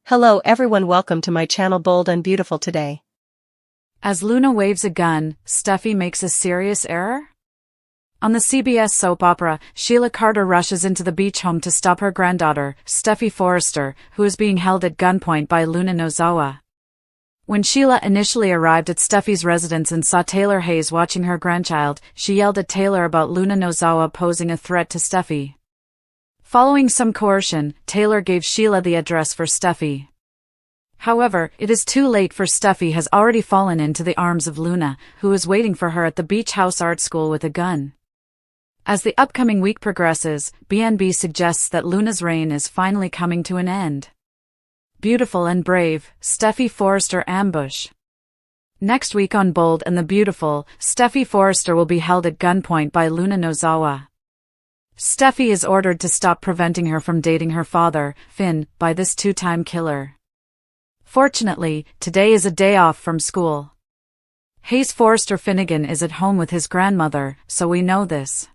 Hello everyone, welcome to my channel Bold and Beautiful today. As Luna waves a gun, Steffy makes a serious error? On the CBS soap opera, Sheila Carter rushes into the beach home to stop her granddaughter, Steffy Forrester, who is being held at gunpoint by Luna Nozawa. When Sheila initially arrived at Steffy's residence and saw Taylor Hayes watching her grandchild, she yelled at Taylor about Luna Nozawa posing a threat to Steffy. Following some coercion, Taylor gave Sheila the address for Steffy. However, it is too late, for Steffy has already fallen into the arms of Luna, who is waiting for her at the Beach House Art School with a gun. As the upcoming week progresses, B&B suggests that Luna's reign is finally coming to an end. Beautiful and brave, Steffy Forrester ambush. Next week on Bold and the Beautiful, Steffy Forrester will be held at gunpoint by Luna Nozawa. Steffy is ordered to stop preventing her from dating her father, Finn, by this two-time killer. Fortunately, today is a day off from school. Hayes Forrester Finnegan is at home with his grandmother, so we know this.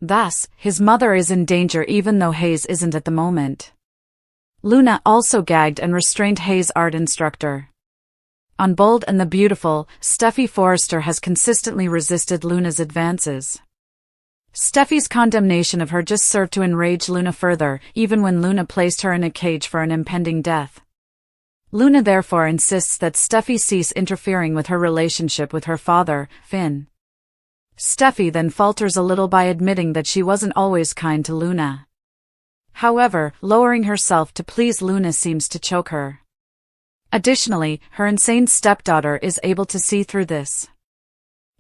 Thus, his mother is in danger even though Hayes isn't at the moment. Luna also gagged and restrained Hayes' art instructor. On Bold and the Beautiful, Steffy Forrester has consistently resisted Luna's advances. Steffy's condemnation of her just served to enrage Luna further, even when Luna placed her in a cage for an impending death. Luna therefore insists that Steffy cease interfering with her relationship with her father, Finn. Steffy then falters a little by admitting that she wasn't always kind to Luna. However, lowering herself to please Luna seems to choke her. Additionally, her insane stepdaughter is able to see through this.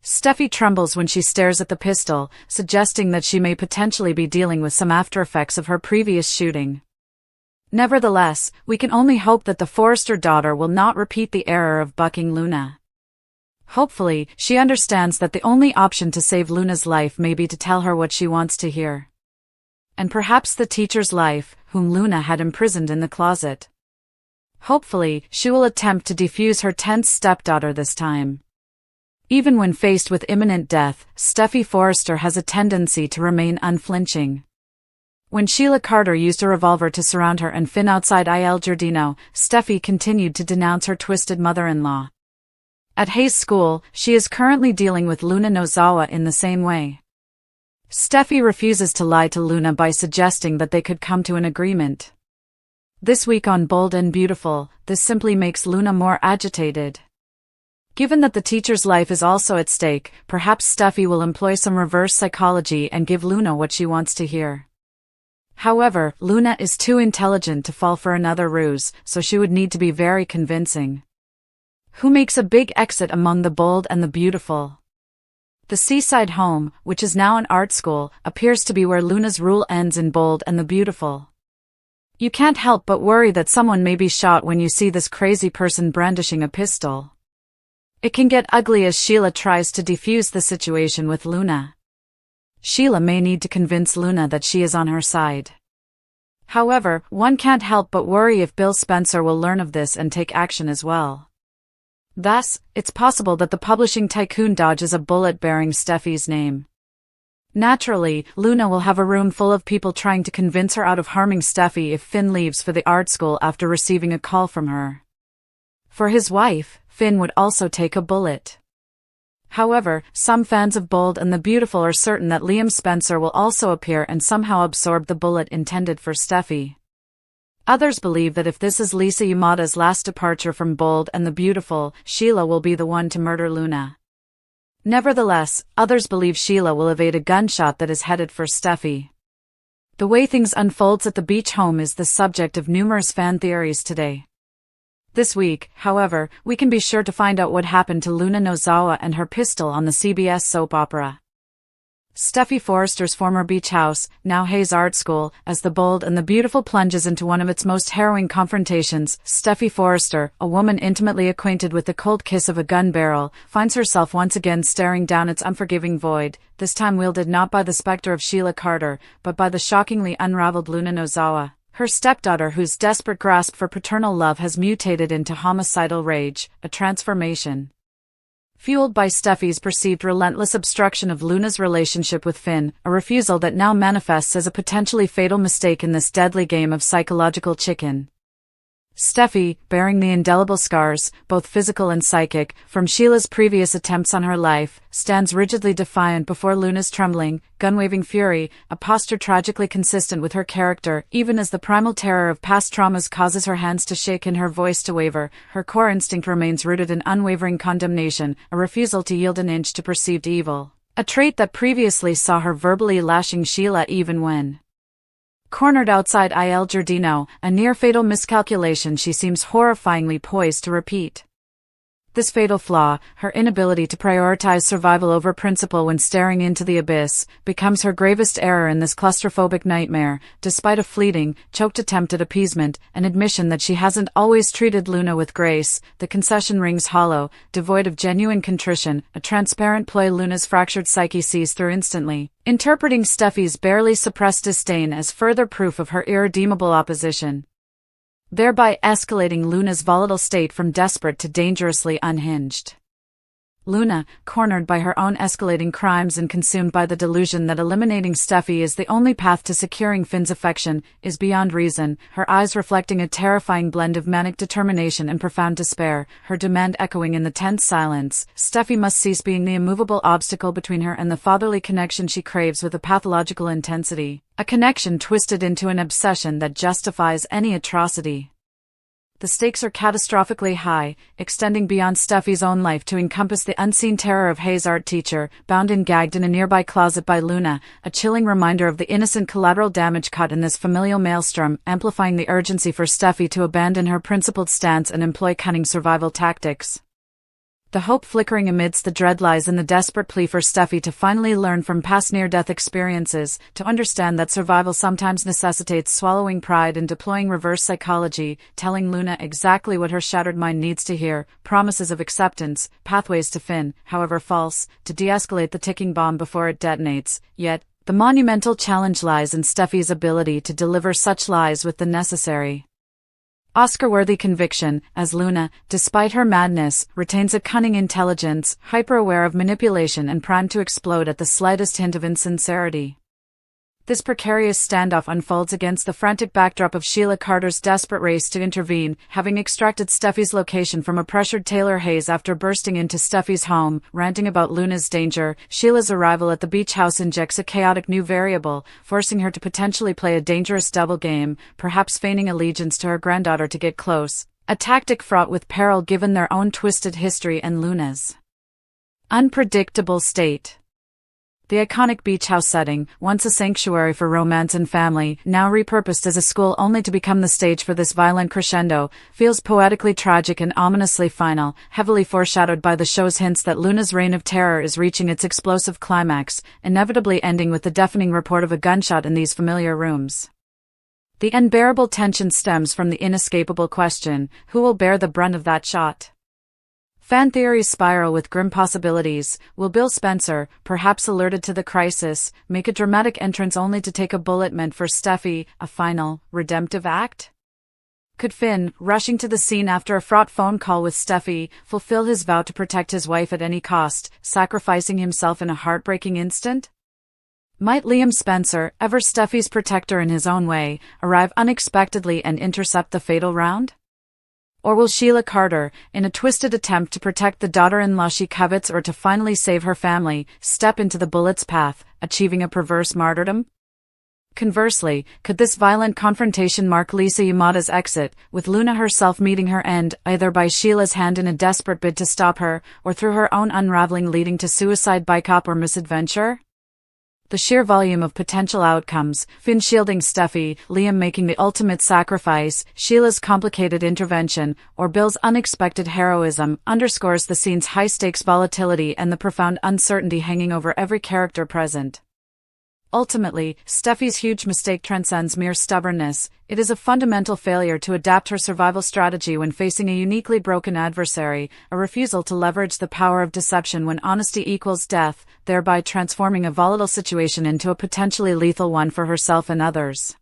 Steffy trembles when she stares at the pistol, suggesting that she may potentially be dealing with some aftereffects of her previous shooting. Nevertheless, we can only hope that the Forrester daughter will not repeat the error of bucking Luna. Hopefully, she understands that the only option to save Luna's life may be to tell her what she wants to hear. And perhaps the teacher's life, whom Luna had imprisoned in the closet. Hopefully, she will attempt to defuse her tense stepdaughter this time. Even when faced with imminent death, Steffy Forrester has a tendency to remain unflinching. When Sheila Carter used a revolver to surround her and Finn outside Il Giardino, Steffy continued to denounce her twisted mother-in-law. At Hayes School, she is currently dealing with Luna Nozawa in the same way. Steffy refuses to lie to Luna by suggesting that they could come to an agreement. This week on Bold and Beautiful, this simply makes Luna more agitated. Given that the teacher's life is also at stake, perhaps Steffy will employ some reverse psychology and give Luna what she wants to hear. However, Luna is too intelligent to fall for another ruse, so she would need to be very convincing. Who makes a big exit among the Bold and the Beautiful? The seaside home, which is now an art school, appears to be where Luna's rule ends in Bold and the Beautiful. You can't help but worry that someone may be shot when you see this crazy person brandishing a pistol. It can get ugly as Sheila tries to defuse the situation with Luna. Sheila may need to convince Luna that she is on her side. However, one can't help but worry if Bill Spencer will learn of this and take action as well. Thus, it's possible that the publishing tycoon dodges a bullet bearing Steffy's name. Naturally, Luna will have a room full of people trying to convince her out of harming Steffy if Finn leaves for the art school after receiving a call from her. For his wife, Finn would also take a bullet. However, some fans of Bold and the Beautiful are certain that Liam Spencer will also appear and somehow absorb the bullet intended for Steffy. Others believe that if this is Lisa Yamada's last departure from Bold and the Beautiful, Sheila will be the one to murder Luna. Nevertheless, others believe Sheila will evade a gunshot that is headed for Steffy. The way things unfolds at the beach home is the subject of numerous fan theories today. This week, however, we can be sure to find out what happened to Luna Nozawa and her pistol on the CBS soap opera. Steffy Forrester's former beach house, now Hayes Art School, as the Bold and the Beautiful plunges into one of its most harrowing confrontations, Steffy Forrester, a woman intimately acquainted with the cold kiss of a gun barrel, finds herself once again staring down its unforgiving void, this time wielded not by the specter of Sheila Carter, but by the shockingly unraveled Luna Nozawa. Her stepdaughter, whose desperate grasp for paternal love has mutated into homicidal rage, a transformation. Fueled by Steffy's perceived relentless obstruction of Luna's relationship with Finn, a refusal that now manifests as a potentially fatal mistake in this deadly game of psychological chicken. Steffy, bearing the indelible scars, both physical and psychic, from Sheila's previous attempts on her life, stands rigidly defiant before Luna's trembling, gun-waving fury, a posture tragically consistent with her character. Even as the primal terror of past traumas causes her hands to shake and her voice to waver, her core instinct remains rooted in unwavering condemnation, a refusal to yield an inch to perceived evil. A trait that previously saw her verbally lashing Sheila even when cornered outside Il Giardino, a near-fatal miscalculation she seems horrifyingly poised to repeat. This fatal flaw, her inability to prioritize survival over principle when staring into the abyss, becomes her gravest error in this claustrophobic nightmare. Despite a fleeting, choked attempt at appeasement, an admission that she hasn't always treated Luna with grace, the concession rings hollow, devoid of genuine contrition, a transparent ploy Luna's fractured psyche sees through instantly, interpreting Steffy's barely suppressed disdain as further proof of her irredeemable opposition, thereby escalating Luna's volatile state from desperate to dangerously unhinged. Luna, cornered by her own escalating crimes and consumed by the delusion that eliminating Steffy is the only path to securing Finn's affection, is beyond reason, her eyes reflecting a terrifying blend of manic determination and profound despair, her demand echoing in the tense silence. Steffy must cease being the immovable obstacle between her and the fatherly connection she craves with a pathological intensity, a connection twisted into an obsession that justifies any atrocity. The stakes are catastrophically high, extending beyond Steffy's own life to encompass the unseen terror of Hayes' art teacher, bound and gagged in a nearby closet by Luna, a chilling reminder of the innocent collateral damage caught in this familial maelstrom, amplifying the urgency for Steffy to abandon her principled stance and employ cunning survival tactics. The hope flickering amidst the dread lies in the desperate plea for Steffy to finally learn from past near-death experiences, to understand that survival sometimes necessitates swallowing pride and deploying reverse psychology, telling Luna exactly what her shattered mind needs to hear, promises of acceptance, pathways to Finn, however false, to de-escalate the ticking bomb before it detonates. Yet, the monumental challenge lies in Steffy's ability to deliver such lies with the necessary Oscar-worthy conviction, as Luna, despite her madness, retains a cunning intelligence, hyper-aware of manipulation and primed to explode at the slightest hint of insincerity. This precarious standoff unfolds against the frantic backdrop of Sheila Carter's desperate race to intervene, having extracted Steffy's location from a pressured Taylor Hayes after bursting into Steffy's home, ranting about Luna's danger. Sheila's arrival at the beach house injects a chaotic new variable, forcing her to potentially play a dangerous double game, perhaps feigning allegiance to her granddaughter to get close, a tactic fraught with peril given their own twisted history and Luna's unpredictable state. The iconic beach house setting, once a sanctuary for romance and family, now repurposed as a school only to become the stage for this violent crescendo, feels poetically tragic and ominously final, heavily foreshadowed by the show's hints that Luna's reign of terror is reaching its explosive climax, inevitably ending with the deafening report of a gunshot in these familiar rooms. The unbearable tension stems from the inescapable question, who will bear the brunt of that shot? Fan theories spiral with grim possibilities. Will Bill Spencer, perhaps alerted to the crisis, make a dramatic entrance only to take a bullet meant for Steffy, a final, redemptive act? Could Finn, rushing to the scene after a fraught phone call with Steffy, fulfill his vow to protect his wife at any cost, sacrificing himself in a heartbreaking instant? Might Liam Spencer, ever Steffy's protector in his own way, arrive unexpectedly and intercept the fatal round? Or will Sheila Carter, in a twisted attempt to protect the daughter-in-law she covets or to finally save her family, step into the bullet's path, achieving a perverse martyrdom? Conversely, could this violent confrontation mark Lisa Yamada's exit, with Luna herself meeting her end, either by Sheila's hand in a desperate bid to stop her, or through her own unraveling leading to suicide by cop or misadventure? The sheer volume of potential outcomes, Finn shielding Steffy, Liam making the ultimate sacrifice, Sheila's complicated intervention, or Bill's unexpected heroism, underscores the scene's high-stakes volatility and the profound uncertainty hanging over every character present. Ultimately, Steffy's huge mistake transcends mere stubbornness. It is a fundamental failure to adapt her survival strategy when facing a uniquely broken adversary, a refusal to leverage the power of deception when honesty equals death, thereby transforming a volatile situation into a potentially lethal one for herself and others.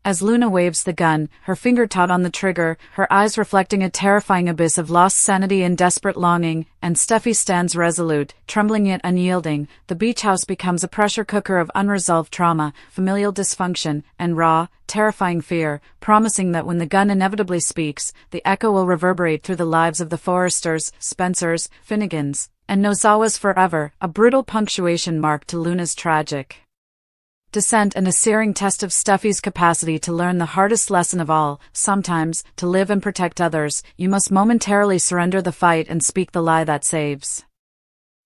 As Luna waves the gun, her finger taut on the trigger, her eyes reflecting a terrifying abyss of lost sanity and desperate longing, and Steffy stands resolute, trembling yet unyielding. The beach house becomes a pressure cooker of unresolved trauma, familial dysfunction, and raw, terrifying fear, promising that when the gun inevitably speaks, the echo will reverberate through the lives of the Forresters, Spencers, Finnegans, and Nozawas forever, a brutal punctuation mark to Luna's tragic descent and a searing test of Steffy's capacity to learn the hardest lesson of all. Sometimes, to live and protect others, you must momentarily surrender the fight and speak the lie that saves.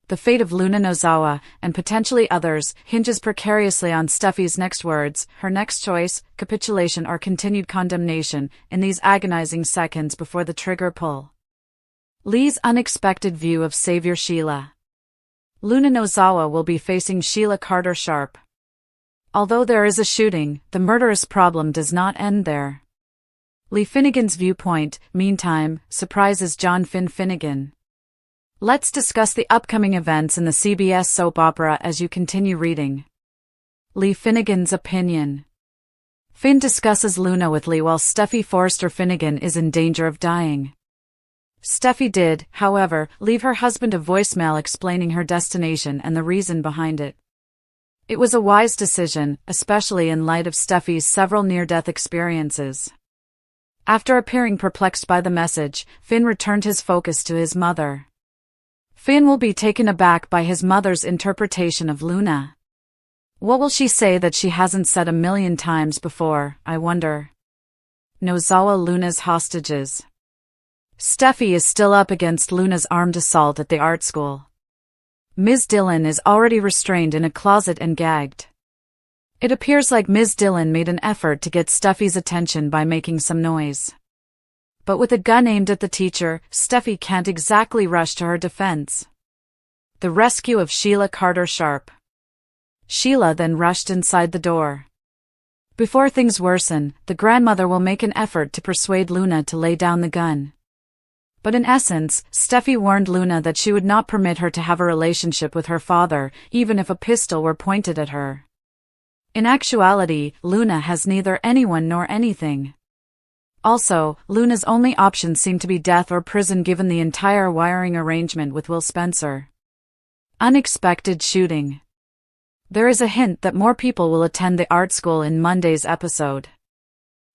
The fate of Luna Nozawa, and potentially others, hinges precariously on Steffy's next words, her next choice, capitulation or continued condemnation, in these agonizing seconds before the trigger pull. Lee's unexpected view of Savior Sheila. Luna Nozawa will be facing Sheila Carter Sharp. Although there is a shooting, the murderous problem does not end there. Lee Finnegan's viewpoint, meantime, surprises John Finnegan. Let's discuss the upcoming events in the CBS soap opera as you continue reading. Lee Finnegan's opinion. Finn discusses Luna with Lee while Steffy Forrester Finnegan is in danger of dying. Steffy did, however, leave her husband a voicemail explaining her destination and the reason behind it. It was a wise decision, especially in light of Steffy's several near-death experiences. After appearing perplexed by the message, Finn returned his focus to his mother. Finn will be taken aback by his mother's interpretation of Luna. What will she say that she hasn't said 1,000,000 times before, I wonder? Nozawa Luna's hostages. Steffy is still up against Luna's armed assault at the art school. Ms. Dillon is already restrained in a closet and gagged. It appears like Ms. Dillon made an effort to get Steffy's attention by making some noise. But with a gun aimed at the teacher, Steffy can't exactly rush to her defense. The rescue of Sheila Carter Sharp. Sheila then rushed inside the door. Before things worsen, the grandmother will make an effort to persuade Luna to lay down the gun. But in essence, Steffy warned Luna that she would not permit her to have a relationship with her father, even if a pistol were pointed at her. In actuality, Luna has neither anyone nor anything. Also, Luna's only options seem to be death or prison given the entire wiring arrangement with Will Spencer. Unexpected shooting. There is a hint that more people will attend the art school in Monday's episode.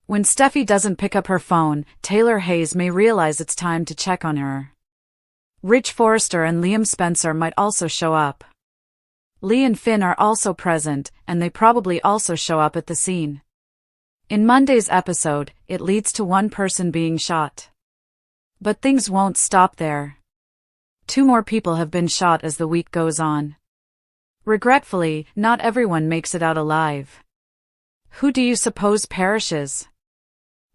When Steffy doesn't pick up her phone, Taylor Hayes may realize it's time to check on her. Rich Forrester and Liam Spencer might also show up. Lee and Finn are also present, and they probably also show up at the scene. In Monday's episode, it leads to one person being shot. But things won't stop there. 2 more people have been shot as the week goes on. Regretfully, not everyone makes it out alive. Who do you suppose perishes?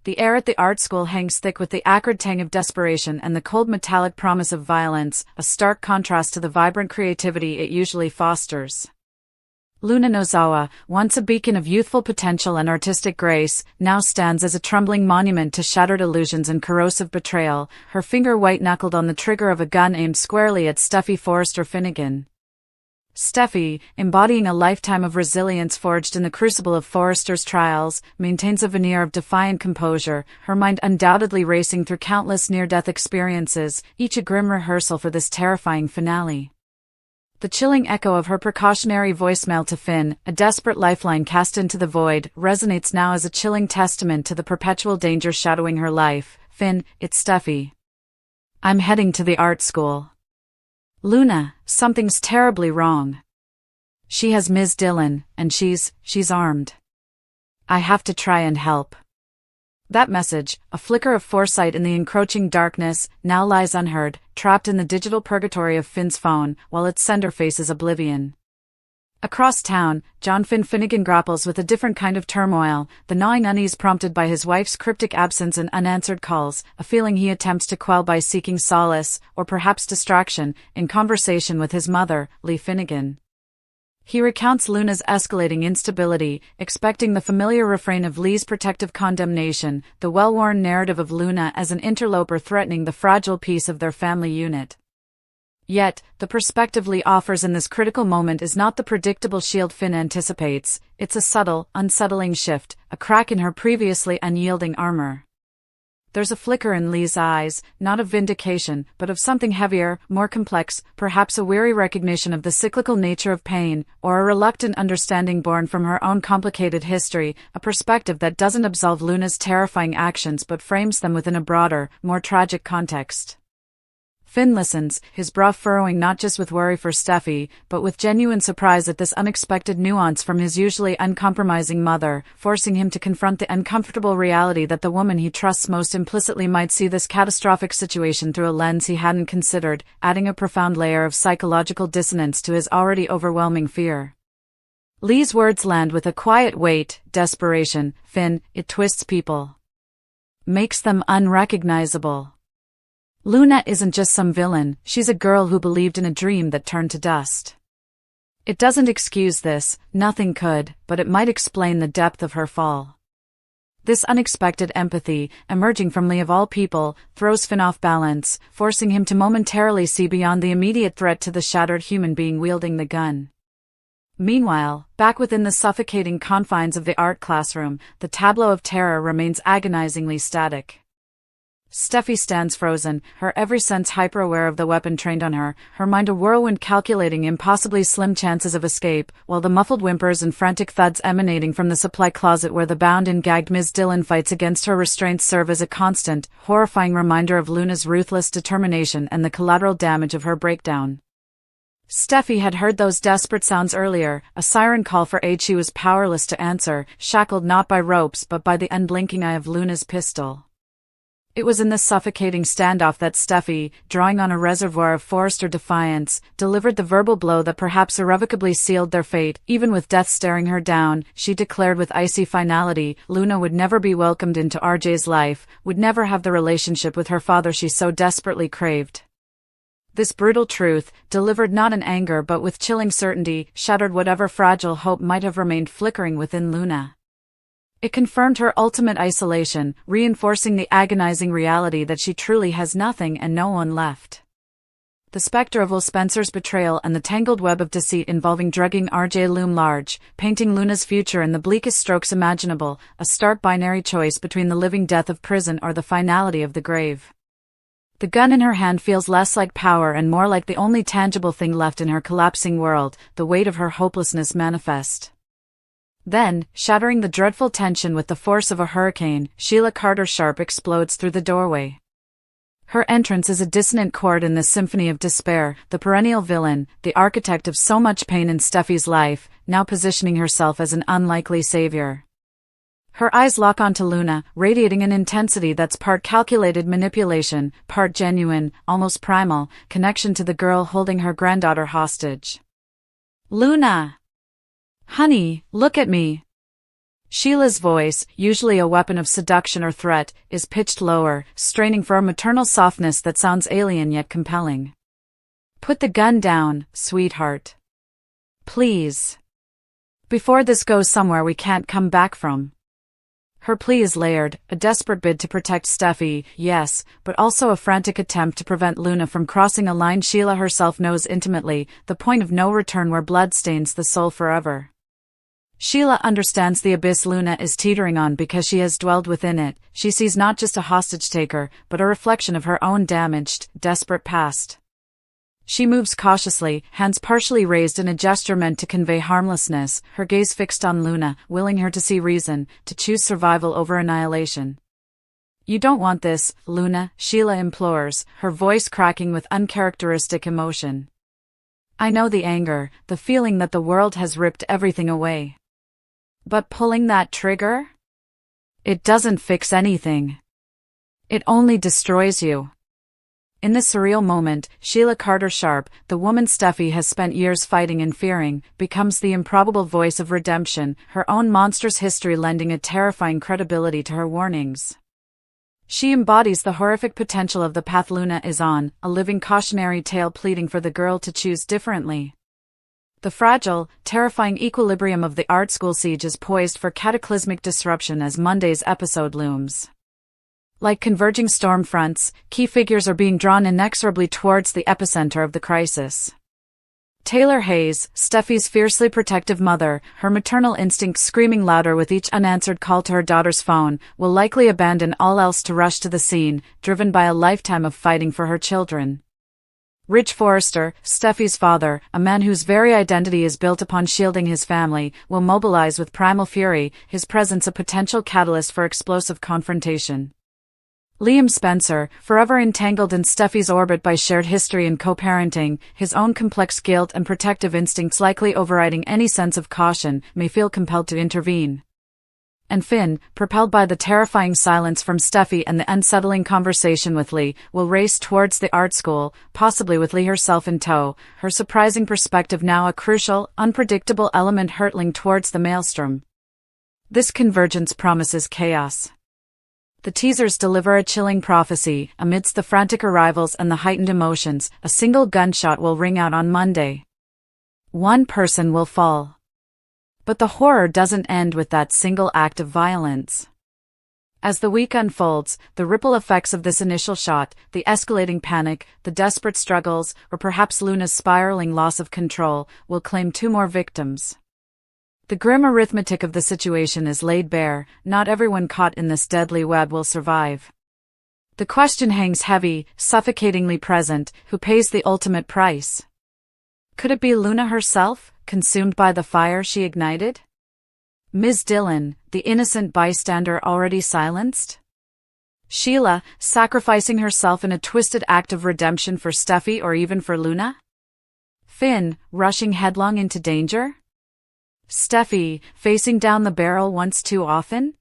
The air at the art school hangs thick with the acrid tang of desperation and the cold metallic promise of violence, a stark contrast to the vibrant creativity it usually fosters. Luna Nozawa, once a beacon of youthful potential and artistic grace, now stands as a trembling monument to shattered illusions and corrosive betrayal, her finger white-knuckled on the trigger of a gun aimed squarely at Steffy Forrester Finnegan. Steffy, embodying a lifetime of resilience forged in the crucible of Forrester's trials, maintains a veneer of defiant composure, her mind undoubtedly racing through countless near-death experiences, each a grim rehearsal for this terrifying finale. The chilling echo of her precautionary voicemail to Finn, a desperate lifeline cast into the void, resonates now as a chilling testament to the perpetual danger shadowing her life. Finn, it's Steffy. I'm heading to the art school. Luna, something's terribly wrong. She has Ms. Dillon, and she's armed. I have to try and help. That message, a flicker of foresight in the encroaching darkness, now lies unheard, trapped in the digital purgatory of Finn's phone, while its sender faces oblivion. Across town, John Finnegan grapples with a different kind of turmoil, the gnawing unease prompted by his wife's cryptic absence and unanswered calls, a feeling he attempts to quell by seeking solace, or perhaps distraction, in conversation with his mother, Lee Finnegan. He recounts Luna's escalating instability, expecting the familiar refrain of Lee's protective condemnation, the well-worn narrative of Luna as an interloper threatening the fragile peace of their family unit. Yet, the perspective Lee offers in this critical moment is not the predictable shield Finn anticipates. It's a subtle, unsettling shift, a crack in her previously unyielding armor. There's a flicker in Lee's eyes, not of vindication, but of something heavier, more complex, perhaps a weary recognition of the cyclical nature of pain, or a reluctant understanding born from her own complicated history, a perspective that doesn't absolve Luna's terrifying actions but frames them within a broader, more tragic context. Finn listens, his brow furrowing not just with worry for Steffy, but with genuine surprise at this unexpected nuance from his usually uncompromising mother, forcing him to confront the uncomfortable reality that the woman he trusts most implicitly might see this catastrophic situation through a lens he hadn't considered, adding a profound layer of psychological dissonance to his already overwhelming fear. Lee's words land with a quiet weight, desperation. Finn, it twists people. Makes them unrecognizable. Luna isn't just some villain, she's a girl who believed in a dream that turned to dust. It doesn't excuse this, nothing could, but it might explain the depth of her fall. This unexpected empathy, emerging from Lee of all people, throws Finn off balance, forcing him to momentarily see beyond the immediate threat to the shattered human being wielding the gun. Meanwhile, back within the suffocating confines of the art classroom, the tableau of terror remains agonizingly static. Steffy stands frozen, her every sense hyper-aware of the weapon trained on her, her mind a whirlwind calculating impossibly slim chances of escape, while the muffled whimpers and frantic thuds emanating from the supply closet where the bound and gagged Ms. Dillon fights against her restraints serve as a constant, horrifying reminder of Luna's ruthless determination and the collateral damage of her breakdown. Steffy had heard those desperate sounds earlier, a siren call for aid she was powerless to answer, shackled not by ropes but by the unblinking eye of Luna's pistol. It was in this suffocating standoff that Steffy, drawing on a reservoir of Forrester defiance, delivered the verbal blow that perhaps irrevocably sealed their fate. Even with death staring her down, she declared with icy finality, Luna would never be welcomed into RJ's life, would never have the relationship with her father she so desperately craved. This brutal truth, delivered not in anger but with chilling certainty, shattered whatever fragile hope might have remained flickering within Luna. It confirmed her ultimate isolation, reinforcing the agonizing reality that she truly has nothing and no one left. The specter of Will Spencer's betrayal and the tangled web of deceit involving drugging RJ loom large, painting Luna's future in the bleakest strokes imaginable, a stark binary choice between the living death of prison or the finality of the grave. The gun in her hand feels less like power and more like the only tangible thing left in her collapsing world, the weight of her hopelessness manifest. Then, shattering the dreadful tension with the force of a hurricane, Sheila Carter Sharp explodes through the doorway. Her entrance is a dissonant chord in this symphony of despair, the perennial villain, the architect of so much pain in Steffy's life, now positioning herself as an unlikely savior. Her eyes lock onto Luna, radiating an intensity that's part calculated manipulation, part genuine, almost primal, connection to the girl holding her granddaughter hostage. Luna! Honey, look at me. Sheila's voice, usually a weapon of seduction or threat, is pitched lower, straining for a maternal softness that sounds alien yet compelling. Put the gun down, sweetheart. Please. Before this goes somewhere we can't come back from. Her plea is layered, a desperate bid to protect Steffy, yes, but also a frantic attempt to prevent Luna from crossing a line Sheila herself knows intimately, the point of no return where blood stains the soul forever. Sheila understands the abyss Luna is teetering on because she has dwelled within it. She sees not just a hostage-taker, but a reflection of her own damaged, desperate past. She moves cautiously, hands partially raised in a gesture meant to convey harmlessness, her gaze fixed on Luna, willing her to see reason, to choose survival over annihilation. You don't want this, Luna, Sheila implores, her voice cracking with uncharacteristic emotion. I know the anger, the feeling that the world has ripped everything away. But pulling that trigger? It doesn't fix anything. It only destroys you. In this surreal moment, Sheila Carter Sharp, the woman Steffy has spent years fighting and fearing, becomes the improbable voice of redemption, her own monstrous history lending a terrifying credibility to her warnings. She embodies the horrific potential of the path Luna is on, a living cautionary tale pleading for the girl to choose differently. The fragile, terrifying equilibrium of the art school siege is poised for cataclysmic disruption as Monday's episode looms. Like converging storm fronts, key figures are being drawn inexorably towards the epicenter of the crisis. Taylor Hayes, Steffy's fiercely protective mother, her maternal instincts screaming louder with each unanswered call to her daughter's phone, will likely abandon all else to rush to the scene, driven by a lifetime of fighting for her children. Ridge Forrester, Steffy's father, a man whose very identity is built upon shielding his family, will mobilize with primal fury, his presence a potential catalyst for explosive confrontation. Liam Spencer, forever entangled in Steffy's orbit by shared history and co-parenting, his own complex guilt and protective instincts likely overriding any sense of caution, may feel compelled to intervene. And Finn, propelled by the terrifying silence from Steffy and the unsettling conversation with Lee, will race towards the art school, possibly with Lee herself in tow, her surprising perspective now a crucial, unpredictable element hurtling towards the maelstrom. This convergence promises chaos. The teasers deliver a chilling prophecy. Amidst the frantic arrivals and the heightened emotions, a single gunshot will ring out on Monday. One person will fall. But the horror doesn't end with that single act of violence. As the week unfolds, the ripple effects of this initial shot, the escalating panic, the desperate struggles, or perhaps Luna's spiraling loss of control, will claim 2 more victims. The grim arithmetic of the situation is laid bare. Not everyone caught in this deadly web will survive. The question hangs heavy, suffocatingly present: who pays the ultimate price? Could it be Luna herself, consumed by the fire she ignited? Ms. Dillon, the innocent bystander already silenced? Sheila, sacrificing herself in a twisted act of redemption for Steffy or even for Luna? Finn, rushing headlong into danger? Steffy, facing down the barrel once too often?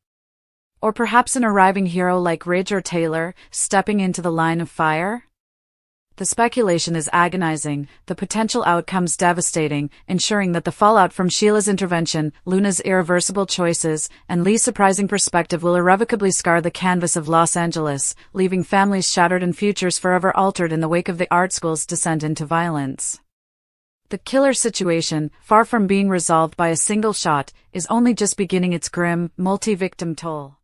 Or perhaps an arriving hero like Ridge or Taylor, stepping into the line of fire? The speculation is agonizing, the potential outcomes devastating, ensuring that the fallout from Sheila's intervention, Luna's irreversible choices, and Lee's surprising perspective will irrevocably scar the canvas of Los Angeles, leaving families shattered and futures forever altered in the wake of the art school's descent into violence. The killer situation, far from being resolved by a single shot, is only just beginning its grim, multi-victim toll.